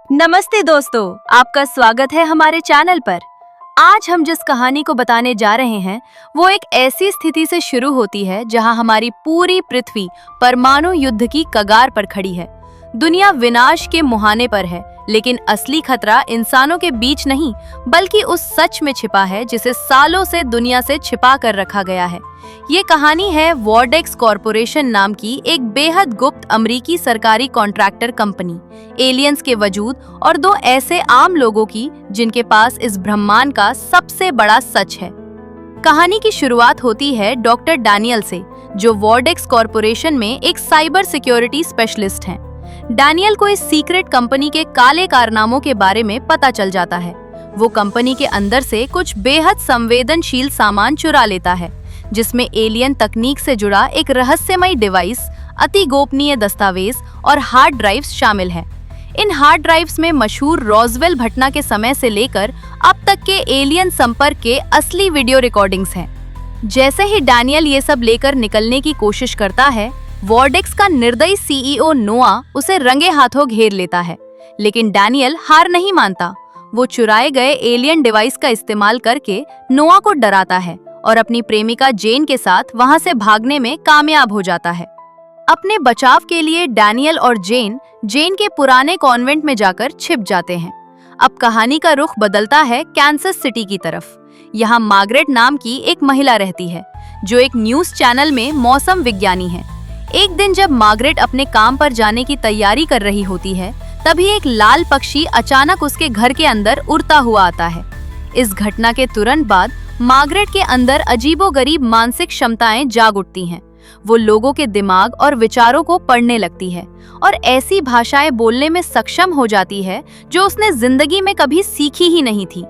नमस्ते दोस्तों, आपका स्वागत है हमारे चैनल पर। आज हम जिस कहानी को बताने जा रहे हैं वो एक ऐसी स्थिति से शुरू होती है जहां हमारी पूरी पृथ्वी परमाणु युद्ध की कगार पर खड़ी है। दुनिया विनाश के मुहाने पर है, लेकिन असली खतरा इंसानों के बीच नहीं बल्कि उस सच में छिपा है जिसे सालों से दुनिया से छिपा कर रखा गया है। ये कहानी है वॉर्डेक्स कॉरपोरेशन नाम की एक बेहद गुप्त अमेरिकी सरकारी कॉन्ट्रैक्टर कंपनी, एलियंस के वजूद और दो ऐसे आम लोगों की जिनके पास इस ब्रह्मांड का सबसे बड़ा सच है। कहानी की शुरुआत होती है डॉक्टर डैनियल से, जो वॉर्डेक्स कॉरपोरेशन में एक साइबर सिक्योरिटी स्पेशलिस्ट हैं। डैनियल को इस सीक्रेट कंपनी के काले कारनामों के बारे में पता चल जाता है। वो कंपनी के अंदर से कुछ बेहद संवेदनशील सामान चुरा लेता है, जिसमें एलियन तकनीक से जुड़ा एक रहस्यमय डिवाइस, अति गोपनीय दस्तावेज और हार्ड ड्राइव्स शामिल हैं। इन हार्ड ड्राइव्स में मशहूर रोजवेल घटना के समय से लेकर अब तक के एलियन संपर्क के असली वीडियो रिकॉर्डिंग्स हैं। जैसे ही डैनियल ये सब लेकर निकलने की कोशिश करता है, वॉर्डेक्स का निर्दयी सीईओ नोआ उसे रंगे हाथों घेर लेता है। लेकिन डैनियल हार नहीं मानता। वो चुराए गए एलियन डिवाइस का इस्तेमाल करके नोआ को डराता है और अपनी प्रेमिका जेन के साथ वहां से भागने में कामयाब हो जाता है। अपने बचाव के लिए डैनियल और जेन के पुराने कॉन्वेंट में जाकर छिप जाते हैं। अब कहानी का रुख बदलता है कैंसस सिटी की तरफ। यहाँ मार्गरेट नाम की एक महिला रहती है, जो एक न्यूज चैनल में मौसम विज्ञानी है। एक दिन जब मार्गरेट अपने काम पर जाने की तैयारी कर रही होती है, तभी एक लाल पक्षी अचानक उसके घर के अंदर उड़ता हुआ आता है। इस घटना के तुरंत बाद मार्गरेट के अंदर अजीबोगरीब मानसिक क्षमताएं जाग उठती हैं। वो लोगों के दिमाग और विचारों को पढ़ने लगती है और ऐसी भाषाएं बोलने में सक्षम हो जाती है जो उसने जिंदगी में कभी सीखी ही नहीं थी।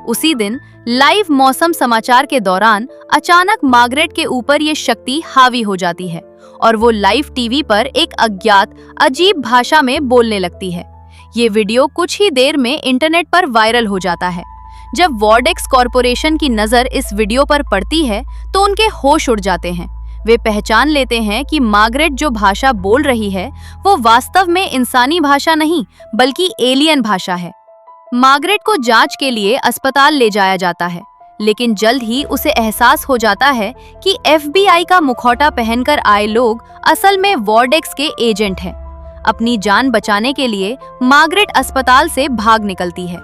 उसी दिन लाइव मौसम समाचार के दौरान अचानक मार्गरेट के ऊपर ये शक्ति हावी हो जाती है और वो लाइव टीवी पर एक अज्ञात अजीब भाषा में बोलने लगती है। ये वीडियो कुछ ही देर में इंटरनेट पर वायरल हो जाता है। जब वॉर्डेक्स कॉरपोरेशन की नजर इस वीडियो पर पड़ती है तो उनके होश उड़ जाते हैं। वे पहचान लेते हैं कि मार्गरेट जो भाषा बोल रही है वो वास्तव में इंसानी भाषा नहीं बल्कि एलियन भाषा है। मार्गरेट को जांच के लिए अस्पताल ले जाया जाता है, लेकिन जल्द ही उसे एहसास हो जाता है कि एफबीआई का मुखौटा पहनकर आए लोग असल में वॉर्डेक्स के एजेंट हैं। अपनी जान बचाने के लिए मार्गरेट अस्पताल से भाग निकलती है।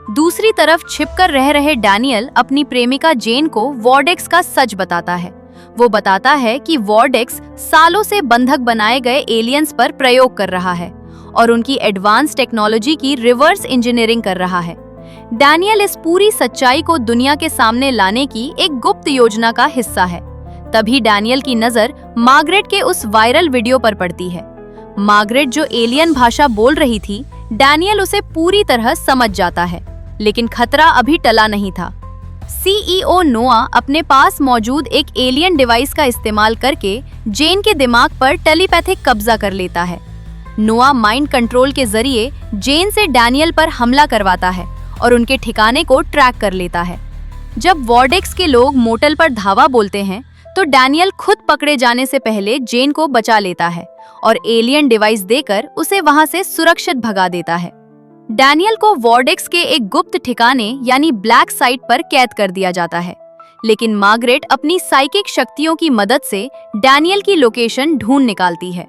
दूसरी तरफ छिपकर रह रहे डैनियल अपनी प्रेमिका जेन को वॉर्डेक्स का सच बताता है। वो बताता है कि वॉर्डेक्स सालों से बंधक बनाए गए एलियंस पर प्रयोग कर रहा है और उनकी एडवांस टेक्नोलॉजी की रिवर्स इंजीनियरिंग कर रहा है। डैनियल इस पूरी सच्चाई को दुनिया के सामने लाने की एक गुप्त योजना का हिस्सा है। तभी डैनियल की नजर मार्गरेट के उस वायरल वीडियो पर पड़ती है। मार्गरेट जो एलियन भाषा बोल रही थी, डैनियल उसे पूरी तरह समझ जाता है, लेकिन खतरा अभी टला नहीं था। सीईओ नोआ अपने पास मौजूद एक एलियन डिवाइस का इस्तेमाल करके जेन के दिमाग पर टेलीपैथिक कब्जा कर लेता है। नोआ माइंड कंट्रोल के जरिए जेन से डैनियल पर हमला करवाता है और उनके ठिकाने को ट्रैक कर लेता है। जब वॉर्डेक्स के लोग मोटल पर धावा बोलते हैं तो डैनियल खुद पकड़े जाने से पहले जेन को बचा लेता है और एलियन डिवाइस देकर उसे वहां से सुरक्षित भगा देता है। डैनियल को वॉर्डेक्स के एक गुप्त ठिकाने यानी ब्लैक साइट पर कैद कर दिया जाता है, लेकिन मार्गरेट अपनी साइकिक शक्तियों की मदद से डैनियल की लोकेशन ढूंढ निकालती है।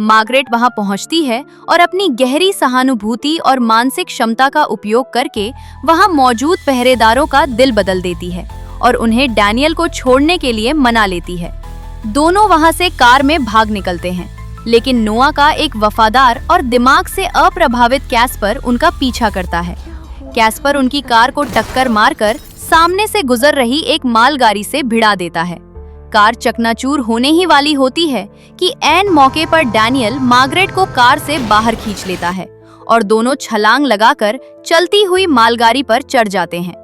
मार्गरेट वहां पहुंचती है और अपनी गहरी सहानुभूति और मानसिक क्षमता का उपयोग करके वहां मौजूद पहरेदारों का दिल बदल देती है और उन्हें डैनियल को छोड़ने के लिए मना लेती है। दोनों वहां से कार में भाग निकलते हैं, लेकिन नोआ का एक वफादार और दिमाग से अप्रभावित कैस्पर उनका पीछा करता है। कैस्पर उनकी कार को टक्कर मारकर सामने से गुजर रही एक मालगाड़ी से भिड़ा देता है। कार चकनाचूर होने ही वाली होती है कि ऐन मौके पर डैनियल मार्गरेट को कार से बाहर खींच लेता है और दोनों छलांग लगाकर चलती हुई मालगाड़ी पर चढ़ जाते हैं।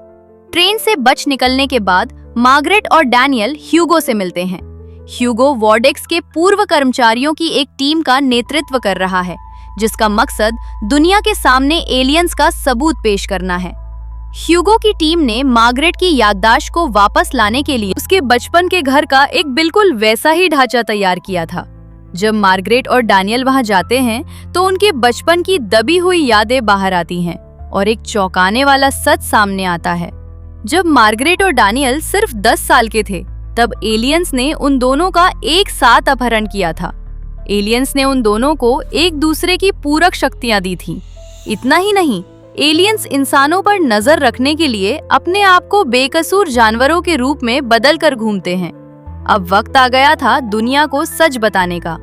ट्रेन से बच निकलने के बाद मार्गरेट और डैनियल ह्यूगो से मिलते हैं। ह्यूगो वॉर्डेक्स के पूर्व कर्मचारियों की एक टीम का नेतृत्व कर रहा है, जिसका मकसद दुनिया के सामने एलियंस का सबूत पेश करना है। ह्यूगो की टीम ने मार्गरेट की याददाश्त को वापस लाने के लिए उसके बचपन के घर का एक बिल्कुल वैसा ही ढांचा तैयार किया था। जब मार्गरेट और डैनियल वहां जाते हैं तो उनके बचपन की दबी हुई यादें बाहर आती हैं और एक चौंकाने वाला सच सामने आता है। जब मार्गरेट और डैनियल सिर्फ 10 साल के थे तब एलियंस ने उन दोनों का एक साथ अपहरण किया था। एलियंस ने उन दोनों को एक दूसरे की पूरक शक्तियां दी थीं। इतना ही नहीं, एलियंस इंसानों पर नजर रखने के लिए अपने आप को बेकसूर जानवरों के रूप में बदल कर घूमते हैं। अब वक्त आ गया था दुनिया को सच बताने का।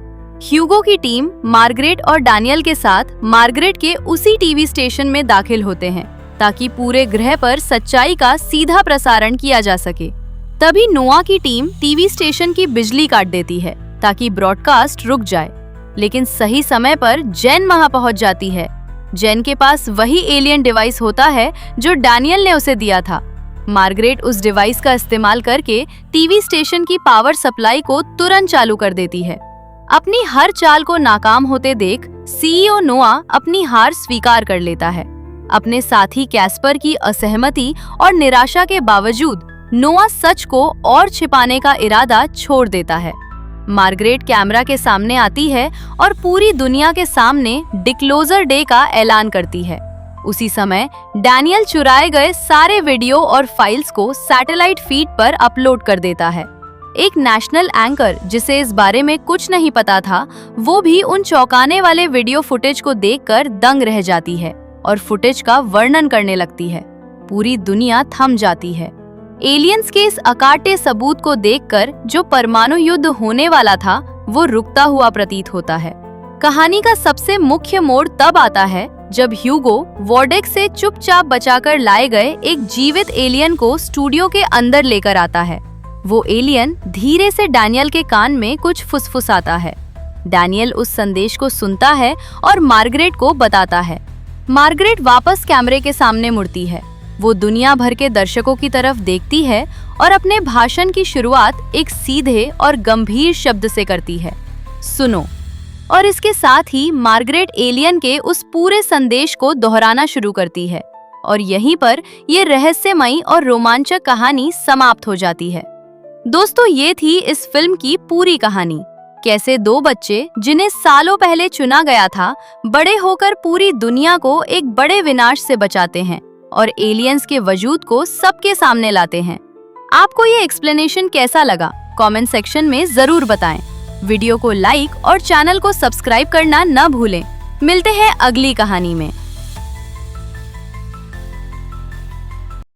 ह्यूगो की टीम मार्गरेट और डैनियल के साथ मार्गरेट के उसी टीवी स्टेशन में दाखिल होते हैं ताकि पूरे ग्रह पर सच्चाई का सीधा प्रसारण किया जा सके। तभी नोआ की टीम टीवी स्टेशन की बिजली काट देती है ताकि ब्रॉडकास्ट रुक जाए, लेकिन सही समय पर जेन वहां पहुंच जाती है। जेन के पास वही एलियन डिवाइस होता है जो डैनियल ने उसे दिया था। मार्गरेट उस डिवाइस का इस्तेमाल करके टीवी स्टेशन की पावर सप्लाई को तुरंत चालू कर देती है। अपनी हर चाल को नाकाम होते देख सीईओ नोआ अपनी हार स्वीकार कर लेता है। अपने साथी कैस्पर की असहमति और निराशा के बावजूद नोआ सच को और छिपाने का इरादा छोड़ देता है। मार्गरेट कैमरा के सामने आती है और पूरी दुनिया के सामने डिक्लोजर डे का ऐलान करती है। उसी समय डैनियल चुराए गए सारे वीडियो और फाइल्स को सैटेलाइट फीड पर अपलोड कर देता है। एक नेशनल एंकर जिसे इस बारे में कुछ नहीं पता था, वो भी उन चौंकाने वाले वीडियो फुटेज को देखकर दंग रह जाती है और फुटेज का वर्णन करने लगती है। पूरी दुनिया थम जाती है। एलियंस के इस अकाट्य सबूत को देखकर जो परमाणु युद्ध होने वाला था वो रुकता हुआ प्रतीत होता है। कहानी का सबसे मुख्य मोड़ तब आता है जब ह्यूगो वॉर्डेक्स से चुपचाप बचाकर लाए गए एक जीवित एलियन को स्टूडियो के अंदर लेकर आता है। वो एलियन धीरे से डैनियल के कान में कुछ फुसफुसाता है। डैनियल उस संदेश को सुनता है और मार्गरेट को बताता है। मार्गरेट वापस कैमरे के सामने मुड़ती है। वो दुनिया भर के दर्शकों की तरफ देखती है और अपने भाषण की शुरुआत एक सीधे और गंभीर शब्द से करती है, सुनो। और इसके साथ ही मार्गरेट एलियन के उस पूरे संदेश को दोहराना शुरू करती है और यहीं पर ये रहस्यमयी और रोमांचक कहानी समाप्त हो जाती है। दोस्तों, ये थी इस फिल्म की पूरी कहानी। कैसे दो बच्चे जिन्हें सालों पहले चुना गया था, बड़े होकर पूरी दुनिया को एक बड़े विनाश से बचाते हैं और एलियंस के वजूद को सबके सामने लाते हैं। आपको ये एक्सप्लेनेशन कैसा लगा? कमेंट सेक्शन में जरूर बताएं। वीडियो को लाइक और चैनल को सब्सक्राइब करना न भूलें। मिलते हैं अगली कहानी में।